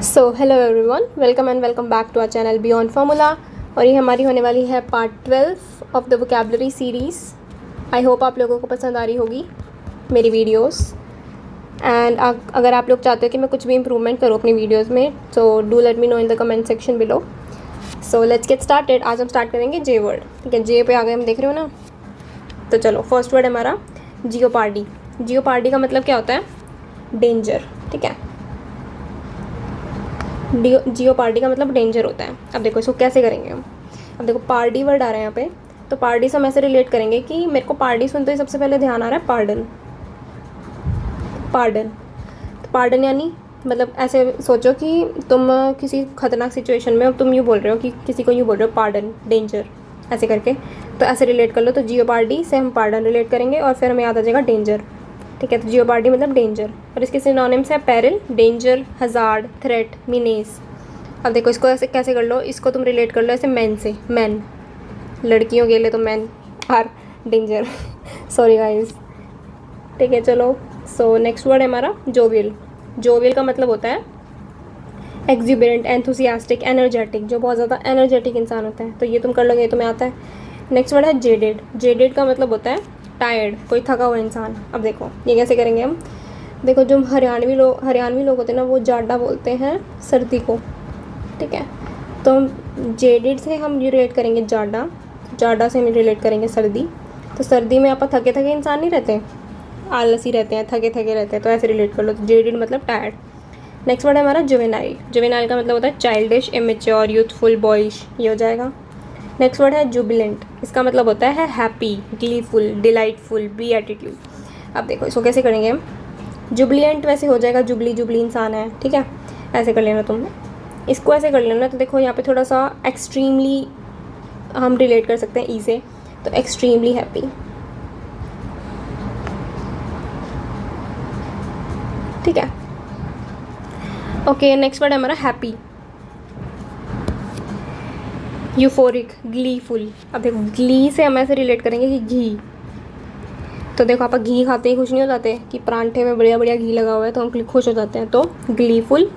So hello everyone, welcome and welcome back to our channel Beyond Formula. और ये हमारी होने वाली है part 12 of the vocabulary series. I hope आप लोगों को पसंद आ रही होगी मेरी वीडियोस। एंड अगर आप लोग चाहते हो कि मैं कुछ भी इम्प्रूवमेंट करूँ अपनी वीडियोस में, so do let me know in the comment section below. So let's get started. आज हम स्टार्ट करेंगे जे वर्ड। ठीक है, जे पे आ गए हम, देख रहे हो ना। तो चलो, फर्स्ट वर्ड है हमारा जियोपार्डी। जियोपार्डी का मतलब क्या होता है? डेंजर। ठीक है, जियोपार्डी का मतलब डेंजर होता है। अब देखो इसको कैसे करेंगे हम। अब देखो पार्डी वर्ड आ रहा है यहाँ पे, तो पार्डी से हम ऐसे रिलेट करेंगे कि मेरे को पार्डी सुनते ही सबसे पहले ध्यान आ रहा है पार्डन। पार्डन, तो पार्डन यानी मतलब ऐसे सोचो कि तुम किसी खतरनाक सिचुएशन में, अब तुम यूँ बोल रहे हो कि किसी को यूँ बोल रहे हो पार्डन, डेंजर, ऐसे करके, तो ऐसे रिलेट कर लो। तो जियोपार्डी से हम पार्डन रिलेट करेंगे और फिर हमें याद आ जाएगा डेंजर। ठीक है, तो जियोपार्डी मतलब डेंजर। और इसके सिनोनिम्स है peril, danger, hazard, threat, menace. अब देखो इसको ऐसे कैसे कर लो, इसको तुम रिलेट कर लो ऐसे मैन से। मैन, लड़कियों के लिए तो man are danger. Sorry guys. ठीक है, चलो। सो नेक्स्ट वर्ड है हमारा जोवियल। जोवियल का मतलब होता है एक्जुबरेंट, एंथुसियास्टिक, एनर्जेटिक, जो बहुत ज़्यादा एनर्जेटिक इंसान होता है। तो ये तुम कर लोगे, ये तुम्हें आता है। नेक्स्ट वर्ड है जेडेड। जेडेड का मतलब होता है टायर्ड, कोई थका हुआ इंसान। अब देखो ये कैसे करेंगे हम। देखो जो हरियाणवी लोग होते हैं ना, वो जाडा बोलते हैं सर्दी को। ठीक है, तो हम जेडेड से हम रिलेट करेंगे जाडा, जाडा से हम रिलेट करेंगे सर्दी। तो सर्दी में आप थके थके इंसान नहीं रहते, आलसी रहते हैं, थके थके रहते हैं, तो ऐसे रिलेट कर लो। तो जेडेड मतलब टायर्ड। नेक्स्ट वर्ड है हमारा जुवेनाइल। जुवेनाइल का मतलब होता है चाइल्डिश, इमेच्योर, यूथफुल, बॉयिश, ये हो जाएगा। नेक्स्ट वर्ड है जुबिलेंट। इसका मतलब होता है happy, gleeful, delightful, beatitude. अब देखो इसको कैसे करेंगे हम। जुबिलियंट वैसे हो जाएगा जुबली, जुबली इंसान है। ठीक है, ऐसे कर लेना तुम, इसको ऐसे कर लेना। तो देखो यहाँ पे थोड़ा सा एक्सट्रीमली हम रिलेट कर सकते हैं ई से, तो एक्सट्रीमली हैप्पी। ठीक है, ओके। नेक्स्ट वर्ड है हमारा हैप्पी, यूफोरिक, ग्लीफुल। अब देखो ग्ली से हम ऐसे रिलेट करेंगे कि घी। तो देखो आप घी खाते ही खुश नहीं हो जाते कि परांठे में बढ़िया बढ़िया घी लगा हुआ है, तो हम खुश हो जाते हैं। तो ग्लीफुल,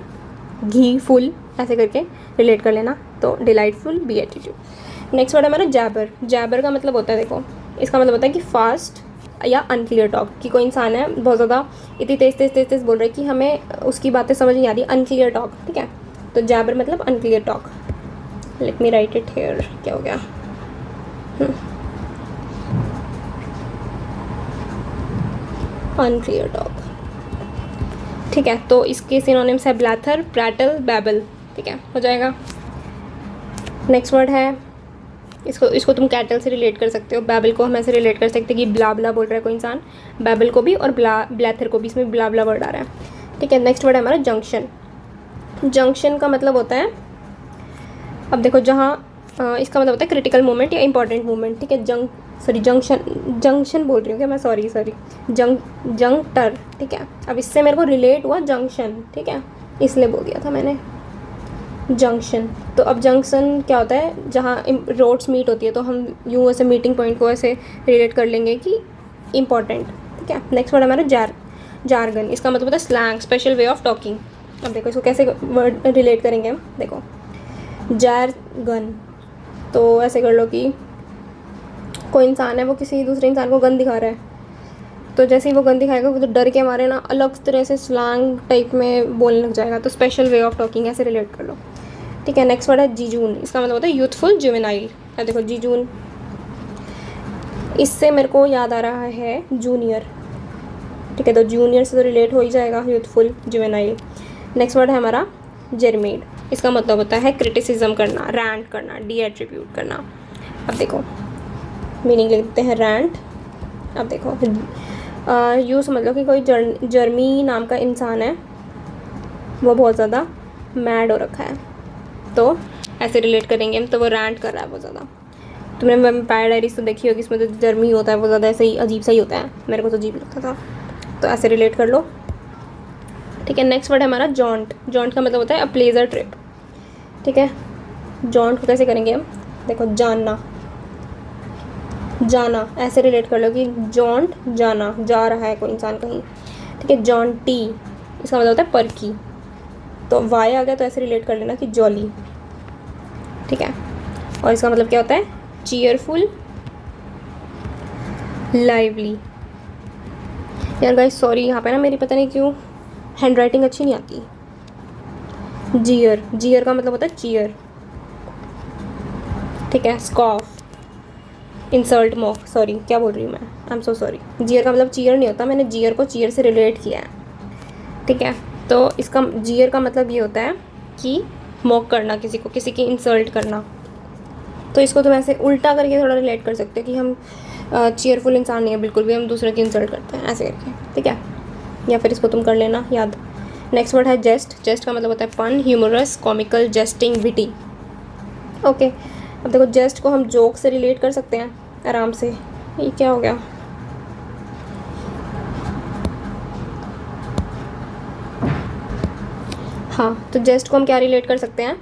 घी फुल, ऐसे करके रिलेट कर लेना। तो delightful, beatitude. Next word है हमारा जैबर। जैबर का मतलब होता है, देखो इसका मतलब होता है कि फास्ट या अनक्लियर टॉक, कि कोई इंसान है बहुत ज़्यादा इतनी तेज़ बोल रहा है कि हमें उसकी बातें समझ नहीं आ रही, अनक्लियर टॉक। ठीक है, तो जैबर मतलब unclear talk. Let me right it here. क्या हो गया? Unclear talk. ठीक है, तो इसके सिनोनिम्स है ब्लैथर, प्रैटल, बैबल। ठीक है, हो जाएगा। नेक्स्ट वर्ड है, इसको तुम कैटल से रिलेट कर सकते हो। बैबल को हम ऐसे रिलेट कर सकते हैं कि ब्ला ब्ला बोल रहा है कोई इंसान, बैबल को भी, और ब्लैथर को भी, इसमें ब्ला ब्ला वर्ड आ रहा है। ठीक है, नेक्स्ट वर्ड है हमारा जंक्शन। जंक्शन का मतलब होता है, अब देखो जहाँ इसका मतलब होता है क्रिटिकल मोमेंट या इंपॉर्टेंट मोमेंट। ठीक है, जंक्शन बोल रही हूँ क्या मैं, सॉरी जंक्टर। ठीक है, अब इससे मेरे को रिलेट हुआ जंक्शन। ठीक है, इसलिए बोल दिया था मैंने जंक्शन। तो अब जंक्शन क्या होता है, जहाँ रोड्स मीट होती है, तो हम यूँ ऐसे मीटिंग पॉइंट को ऐसे रिलेट कर लेंगे कि इम्पॉर्टेंट। ठीक है, नेक्स्ट वर्ड हमारा जारगन। इसका मतलब होता है slang, special way of talking. अब देखो इसको कैसे वर्ड रिलेट करेंगे हम। देखो जारगन, तो ऐसे कर लो कि कोई इंसान है, वो किसी दूसरे इंसान को गन दिखा रहा है, तो जैसे ही वो गन दिखाएगा वो तो डर के मारे ना अलग तरह से स्लैंग टाइप में बोलने लग जाएगा। तो स्पेशल वे ऑफ टॉकिंग, ऐसे रिलेट कर लो। ठीक है, नेक्स्ट वर्ड है जीजून। इसका मतलब होता है यूथफुल, जुवेनाइल। अब देखो जीजून, इससे मेरे को याद आ रहा है जूनियर। ठीक है, तो जूनियर से तो रिलेट हो ही जाएगा, यूथफुल, जुवेनाइल। नेक्स्ट वर्ड है हमारा जेरमेड। इसका मतलब होता है क्रिटिसिज्म करना, रैंट करना, डी एट्रीब्यूट करना। अब देखो मीनिंग लिखते हैं रैंट। अब देखो यूँ समझ लो कि कोई जर्मी नाम का इंसान है, वो बहुत ज़्यादा मैड हो रखा है, तो ऐसे रिलेट करेंगे हम। तो वो रैंट कर रहा है बहुत ज़्यादा। तुमने वैम्पायर डायरीज तो देखी होगी, इसमें तो जर्मी होता है वो ज़्यादा ऐसे ही अजीब सा ही होता है, मेरे को तो अजीब लगता था, तो ऐसे रिलेट कर लो। ठीक है, नेक्स्ट वर्ड है हमारा जॉन्ट। जॉन्ट का मतलब होता है अ प्लेजर ट्रिप। ठीक है, जॉन्ट को कैसे करेंगे हम। देखो जाना ऐसे रिलेट कर लो कि जॉन्ट जाना, जा रहा है कोई इंसान कहीं। ठीक है, जॉन्टी, इसका मतलब होता है परकी। तो वाई आ गया तो ऐसे रिलेट कर लेना कि जॉली, ठीक है। और इसका मतलब क्या होता है, चीयरफुल, लाइवली। यार गाइस सॉरी, यहाँ पे ना मेरी पता नहीं क्यों हैंड राइटिंग अच्छी नहीं आती। जियर, जियर का मतलब होता है चीयर, ठीक है। स्कॉफ, इंसल्ट, मॉक, सॉरी क्या बोल रही हूँ मैं, आई एम सो सॉरी। जियर का मतलब चीयर नहीं होता, मैंने जियर को चीयर से रिलेट किया है, ठीक है। तो इसका जियर का मतलब ये होता है कि मॉक करना किसी को, किसी की इंसल्ट करना। तो इसको तुम ऐसे उल्टा करके थोड़ा रिलेट कर सकते हो कि हम चीयरफुल इंसान नहीं है बिल्कुल भी, हम दूसरे की इंसल्ट करते हैं ऐसे करके, ठीक है। या फिर इसको तुम कर लेना याद। नेक्स्ट वर्ड है जेस्ट। जेस्ट का मतलब होता है fun, humorous, comical, jesting, witty, okay. अब देखो जेस्ट को हम जोक से रिलेट कर सकते हैं आराम से। ये क्या हो गया, हाँ, तो जेस्ट को हम क्या रिलेट कर सकते हैं,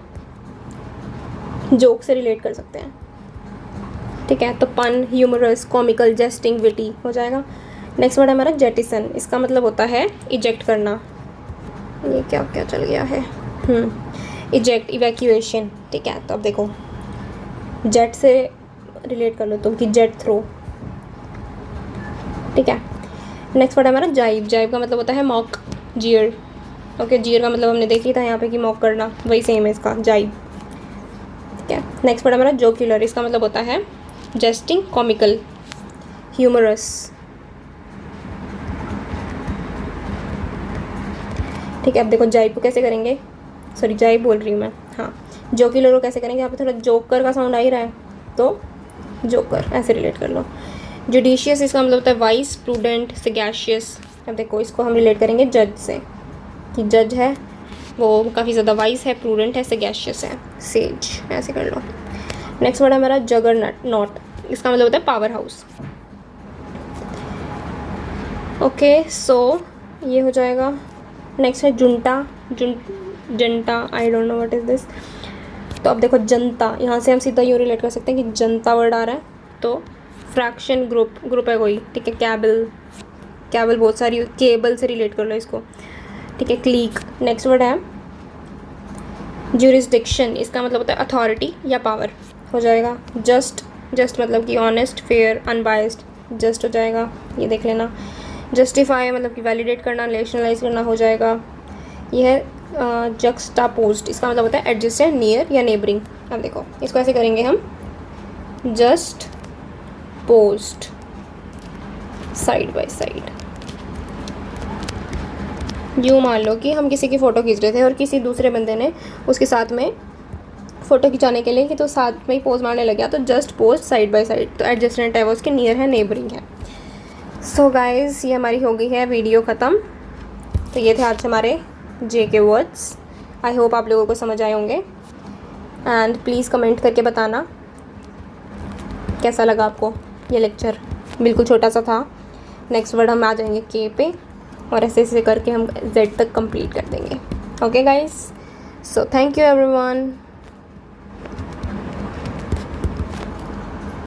जोक से रिलेट कर सकते हैं, ठीक है। तो पन, ह्यूमरस, कॉमिकल, जेस्टिंग, विटी हो जाएगा। नेक्स्ट वर्ड है हमारा जेटिसन। इसका मतलब होता है इजेक्ट करना। ये क्या क्या चल गया है, इजेक्ट, इवैक्यूएशन, ठीक है। तो अब देखो जेट से रिलेट कर लो तुम कि जेट थ्रो, ठीक है। नेक्स्ट वर्ड है हमारा जाइब। जाइब का मतलब होता है मॉक, जियर, ओके। जियर का मतलब हमने देख लिया था यहाँ पे कि मॉक करना, वही सेम है इसका, जाइब, ठीक है। नेक्स्ट वर्ड हमारा जोक्यूलर। इसका मतलब होता है जेस्टिंग, कॉमिकल, ह्यूमरस, ठीक है। अब देखो जाइब को कैसे करेंगे, सॉरी जाइब बोल रही हूँ मैं, हाँ। जोक्यूलर को कैसे करेंगे, यहाँ पे थोड़ा जोकर का साउंड आ ही रहा है तो जोकर ऐसे रिलेट कर लो। जुडिशियस, इसका मतलब होता है वाइस, प्रूडेंट, सगैशियस। अब देखो इसको हम रिलेट करेंगे जज से कि जज है वो काफ़ी ज़्यादा वाइस है, प्रूडेंट है, सगैशियस है, सेज, ऐसे कर लो। नेक्स्ट वर्ड है हमारा जगरनॉट, नॉट। इसका मतलब होता है पावर हाउस, ओके। सो ये हो जाएगा। नेक्स्ट है junta, Janata, I don't know what is this. तो अब देखो जनता, यहाँ से हम सीधा यूँ रिलेट कर सकते हैं कि जनता वर्ड आ रहा है तो फ्रैक्शन, ग्रुप, ग्रुप है कोई, ठीक है। कैबल, कैबल बहुत सारी, केबल से रिलेट कर लो इसको, ठीक है। क्लीक। नेक्स्ट वर्ड है ज्यूरिसडिक्शन। इसका मतलब होता है अथॉरिटी या पावर, हो जाएगा। जस्ट, जस्ट मतलब कि ऑनेस्ट, फेयर, अनबायस्ड, जस्ट हो जाएगा, ये देख लेना। जस्टिफाई मतलब कि वैलिडेट करना, नेशनलाइज करना, हो जाएगा। यह है जक्सटापोज्ड। इसका मतलब होता है एडजस्ट है, नियर या नेबरिंग। अब देखो इसको ऐसे करेंगे हम, just post, side by side. यूँ मान लो कि हम किसी की फ़ोटो खींच रहे थे और किसी दूसरे बंदे ने उसके साथ में फ़ोटो खिंचाने के लिए कि तो साथ में ही पोज मारने लग गया, तो just post side by side, तो एडजस्टेंट है वो उसके नियर है, नेबरिंग है। सो गाइज़ ये हमारी हो गई है वीडियो ख़त्म। तो ये थे आज हमारे जे के वर्ड्स। आई होप आप लोगों को समझ आए होंगे एंड प्लीज़ कमेंट करके बताना कैसा लगा आपको ये लेक्चर। बिल्कुल छोटा सा था। नेक्स्ट वर्ड हम आ जाएंगे के पे और ऐसे ऐसे करके हम जेड तक कंप्लीट कर देंगे। Okay guys, so thank you everyone.